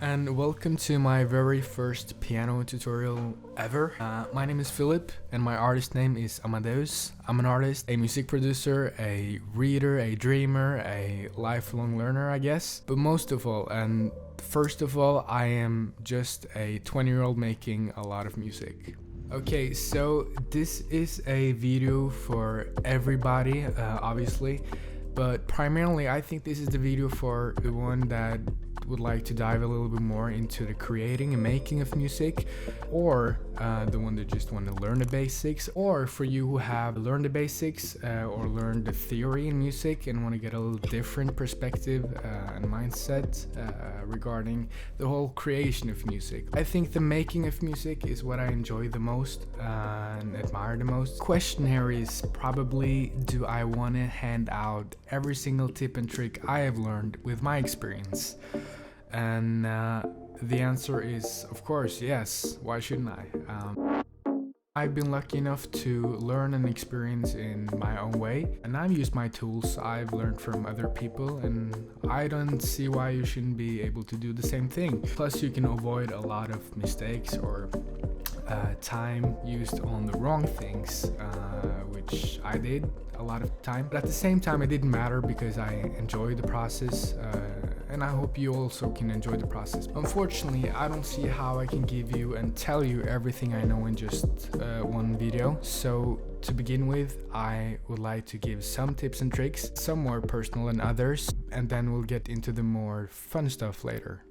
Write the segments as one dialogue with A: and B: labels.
A: And welcome to my very first piano tutorial ever. My name is Philip and my artist name is Amadeus. I'm an artist, a music producer, a reader, a dreamer, a lifelong learner, I guess. But most of all, and first of all, I am just a 20-year-old making a lot of music. Okay, so this is a video for everybody, obviously, but primarily I think this is the video for the one that would like to dive a little bit more into the creating and making of music, or the one that just want to learn the basics, or for you who have learned the basics or learned the theory in music and want to get a little different perspective and mindset regarding the whole creation of music. I think the making of music is what I enjoy the most and admire the most. Question here is probably, do I want to hand out every single tip and trick I have learned with my experience? And the answer is, of course, yes. Why shouldn't I? I've been lucky enough to learn and experience in my own way, and I've used my tools I've learned from other people, and I don't see why you shouldn't be able to do the same thing. Plus, you can avoid a lot of mistakes or time used on the wrong things, which I did a lot of time. But at the same time, it didn't matter because I enjoyed the process, and I hope you also can enjoy the process. Unfortunately, I don't see how I can give you and tell you everything I know in just one video. So to begin with, I would like to give some tips and tricks, some more personal than others, and then we'll get into the more fun stuff later.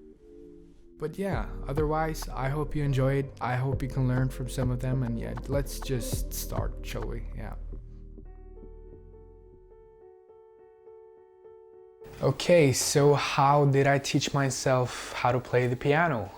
A: But yeah, otherwise, I hope you enjoyed. I hope you can learn from some of them, and yeah, let's just start, shall we? Yeah. Okay, so how did I teach myself how to play the piano?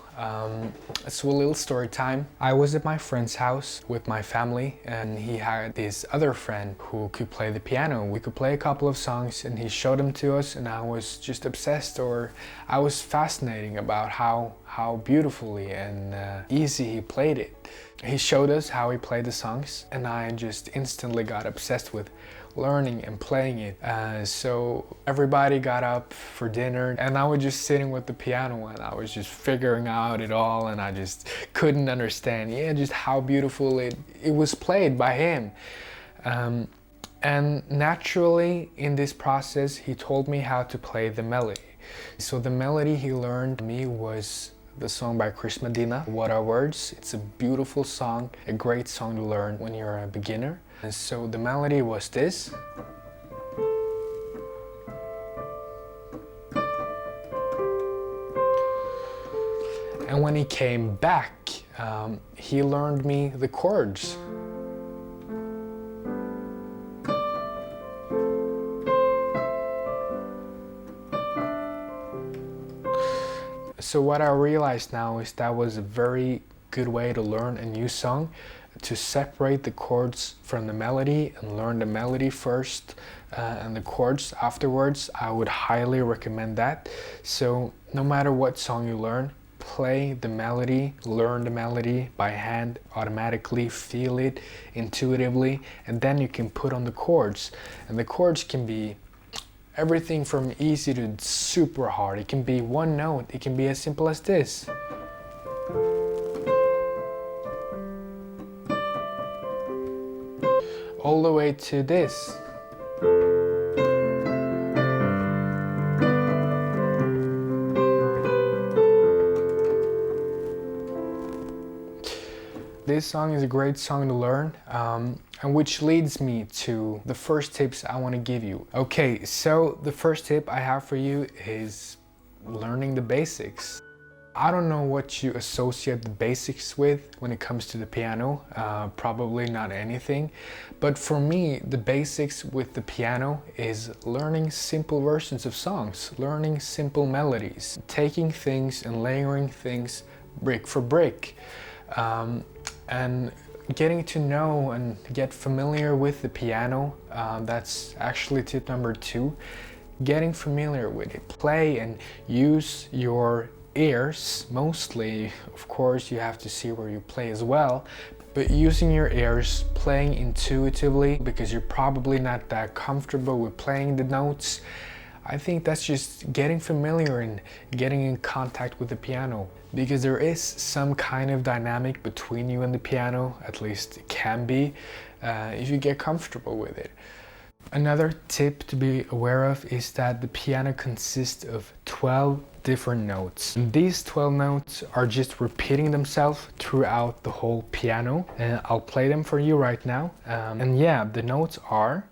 A: So a little story time. I was at my friend's house with my family, and he had this other friend who could play the piano. We could play a couple of songs and he showed them to us, and I was just obsessed, or I was fascinating about how beautifully and easy he played it. He showed us how he played the songs, and I just instantly got obsessed with learning and playing it. So everybody got up for dinner, and I was just sitting with the piano and I was just figuring out it all, and I just couldn't understand just how beautiful it was played by him. And naturally in this process he told me how to play the melody. So the melody he learned me was the song by Chris Medina, What Are Words. It's a beautiful song, a great song to learn when you're a beginner. And so the melody was this. And when he came back, he learned me the chords. So what I realized now is that was a very good way to learn a new song, to separate the chords from the melody and learn the melody first and the chords afterwards. I would highly recommend that. So no matter what song you learn, play the melody, learn the melody by hand automatically, feel it intuitively, and then you can put on the chords. And the chords can be everything from easy to super hard. It can be one note, it can be as simple as this. All the way to this. This song is a great song to learn, and which leads me to the first tips I want to give you. Okay, so the first tip I have for you is learning the basics. I don't know what you associate the basics with when it comes to the piano, probably not anything, but for me the basics with the piano is learning simple versions of songs, learning simple melodies, taking things and layering things brick for brick, and getting to know and get familiar with the piano. That's actually tip number 2, getting familiar with it. Play and use your ears mostly. Of course you have to see where you play as well, But using your ears, playing intuitively, because you're probably not that comfortable with playing the notes, I think that's just getting familiar and getting in contact with the piano, because there is some kind of dynamic between you and the piano, at least it can be, if you get comfortable with it. Another tip to be aware of is that the piano consists of 12 different notes. And these 12 notes are just repeating themselves throughout the whole piano, and I'll play them for you right now. And yeah, the notes are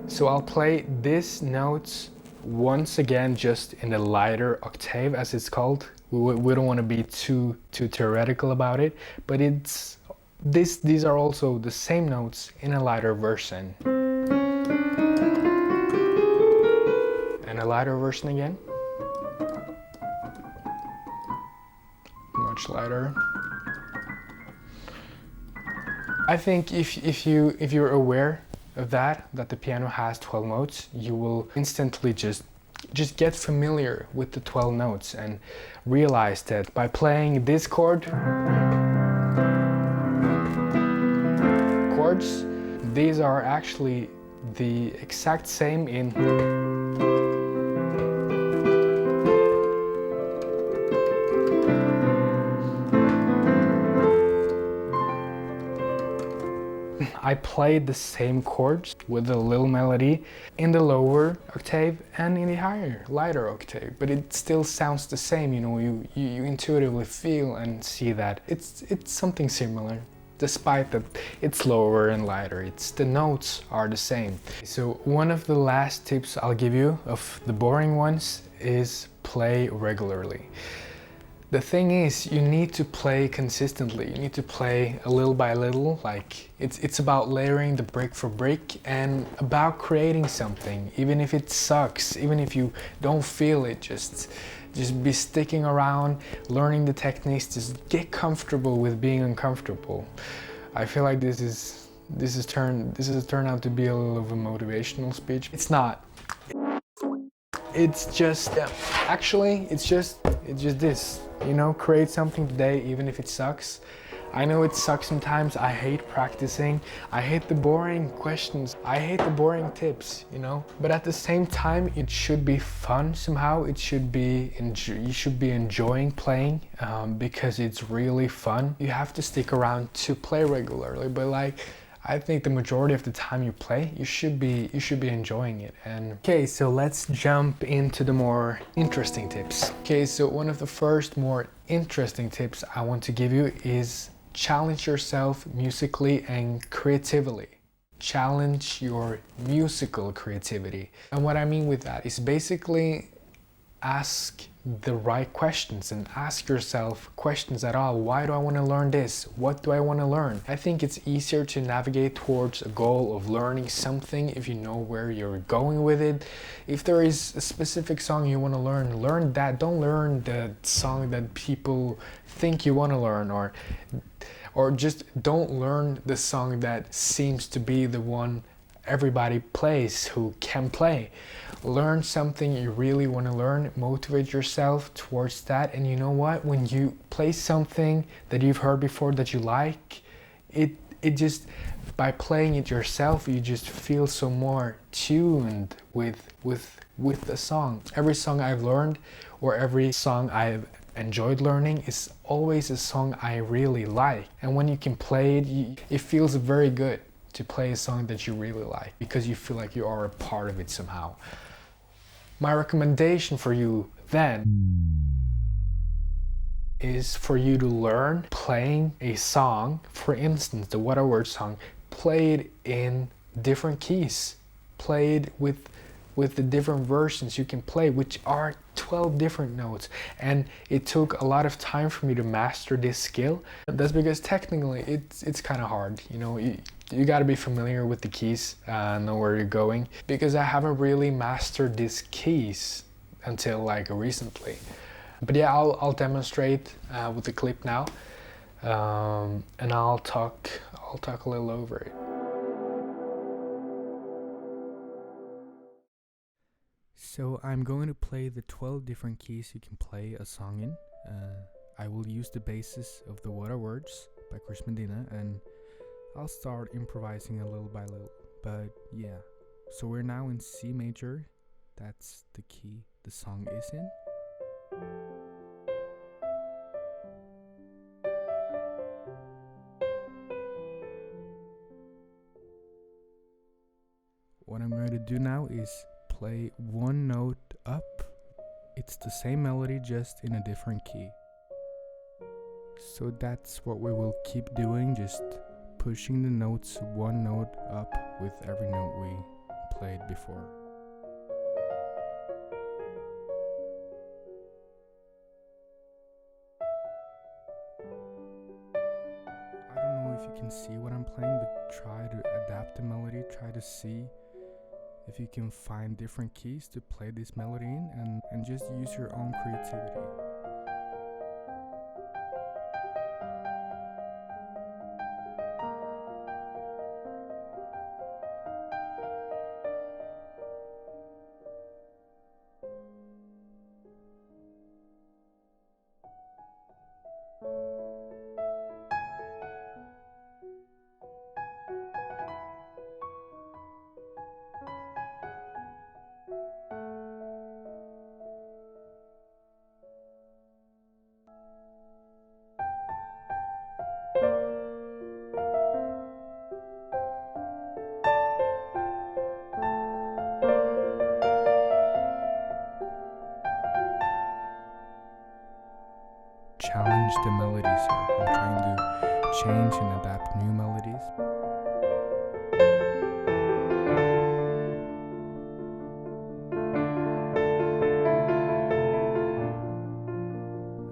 A: so I'll play these notes once again just in the lighter octave, as it's called. We don't want to be too theoretical about it, but these are also the same notes in a lighter version. And a lighter version again. Much lighter. I think if you're aware of that the piano has 12 notes, you will instantly just get familiar with the 12 notes and realize that by playing this chords, these are actually the exact same in I played the same chords with a little melody in the lower octave and in the higher, lighter octave, but it still sounds the same. You know, you intuitively feel and see that it's something similar, despite that it's lower and lighter. The notes are the same. So one of the last tips I'll give you of the boring ones is play regularly. The thing is, you need to play consistently. You need to play a little by little. Like it's about layering the brick for brick and about creating something. Even if it sucks, even if you don't feel it, just be sticking around, learning the techniques. Just get comfortable with being uncomfortable. I feel like this has turned out to be a little of a motivational speech. It's not. It's just actually it's just this. You know, create something today, even if it sucks. I know it sucks sometimes. I hate practicing. I hate the boring questions. I hate the boring tips, you know. But at the same time, it should be fun somehow. It should be you should be enjoying playing because it's really fun. You have to stick around to play regularly, but like, I think the majority of the time you play, you should be enjoying it. And okay, so let's jump into the more interesting tips. Okay, so one of the first more interesting tips I want to give you is challenge yourself musically and creatively. Challenge your musical creativity. And what I mean with that is basically ask the right questions and ask yourself questions at all. Why do I want to learn this? What do I want to learn? I think it's easier to navigate towards a goal of learning something if you know where you're going with it. If there is a specific song you want to learn that. Don't learn the song that people think you want to learn, or just don't learn the song that seems to be the one everybody plays who can play. Learn something you really want to learn, motivate yourself towards that, and you know what, when you play something that you've heard before that you like, it just, by playing it yourself, you just feel so more tuned with the song. Every song I've learned, or every song I've enjoyed learning, is always a song I really like, and when you can play it, it feels very good to play a song that you really like, because you feel like you are a part of it somehow. My recommendation for you then is for you to learn playing a song, for instance, the What a Word song, play it in different keys, play it with the different versions you can play, which are 12 different notes. And it took a lot of time for me to master this skill. That's because technically it's kind of hard, you know. You got to be familiar with the keys, know where you're going, because I haven't really mastered these keys until like recently. But yeah, I'll demonstrate with the clip now, and I'll talk a little over it. So I'm going to play the 12 different keys you can play a song in. I will use the basis of the What Are Words by Chris Medina, and I'll start improvising a little by little. But yeah, so we're now in C major. That's the key the song is in. What I'm going to do now is play one note up. It's the same melody, just in a different key. So that's what we will keep doing, just pushing the notes one note up with every note we played before. I don't know if you can see what I'm playing, but try to adapt the melody, try to see if you can find different keys to play this melody in, and just use your own creativity. Challenge the melodies here. I'm trying to change and adapt new melodies.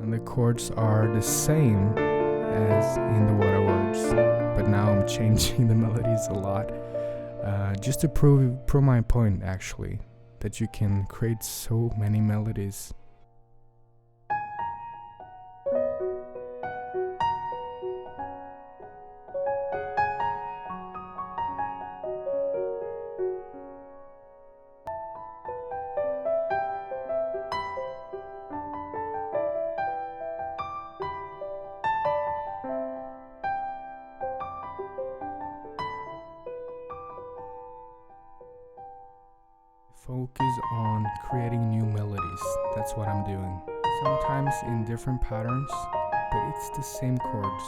A: And the chords are the same as in the What Are Words, but now I'm changing the melodies a lot, just to prove my point, actually, that you can create so many melodies. Focus on creating new melodies. That's what I'm doing. Sometimes in different patterns, but it's the same chords.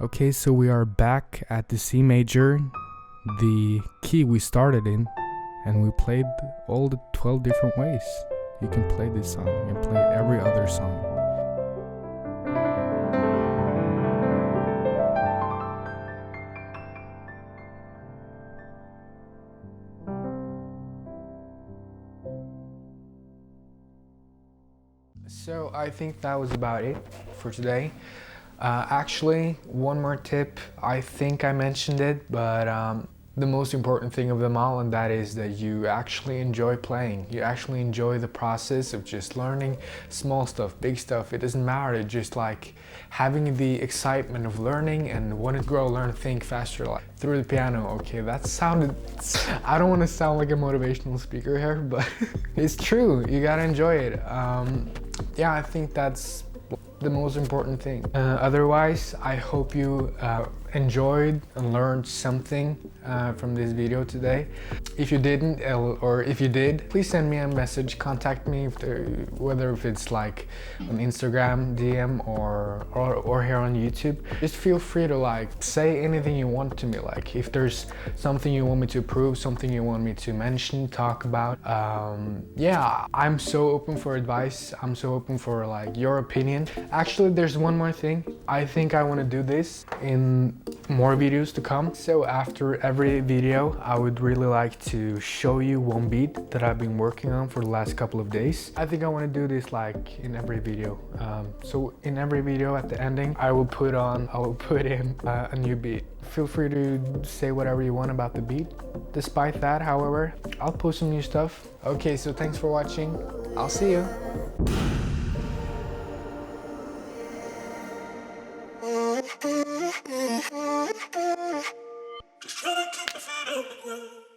A: Okay, so we are back at the C major, the key we started in, and we played all the 12 different ways you can play this song. You can play every other song. So I think that was about it for today. Actually, one more tip. I think I mentioned it, but the most important thing of them all, and that is that you actually enjoy playing. You actually enjoy the process of just learning small stuff, big stuff. It doesn't matter. Just like having the excitement of learning and wanting to grow, learn, think faster, like through the piano. Okay, that sounded, I don't want to sound like a motivational speaker here, but it's true. You gotta enjoy it. Yeah, I think that's the most important thing. Otherwise, I hope you enjoyed and learned something from this video today. If you didn't, or if you did, please send me a message, contact me, whether if it's like on Instagram, DM, or here on YouTube. Just feel free to like say anything you want to me, like if there's something you want me to prove, something you want me to mention, talk about. Yeah, I'm so open for advice. I'm so open for like your opinion. Actually, there's one more thing. I think I want to do this in more videos to come. So after every video, I would really like to show you one beat that I've been working on for the last couple of days. I think I want to do this like in every video. So in every video at the ending, I will put in a new beat. Feel free to say whatever you want about the beat. Despite that, however, I'll post some new stuff. Okay, so thanks for watching. I'll see you.
B: Just trying to keep my feet on the ground.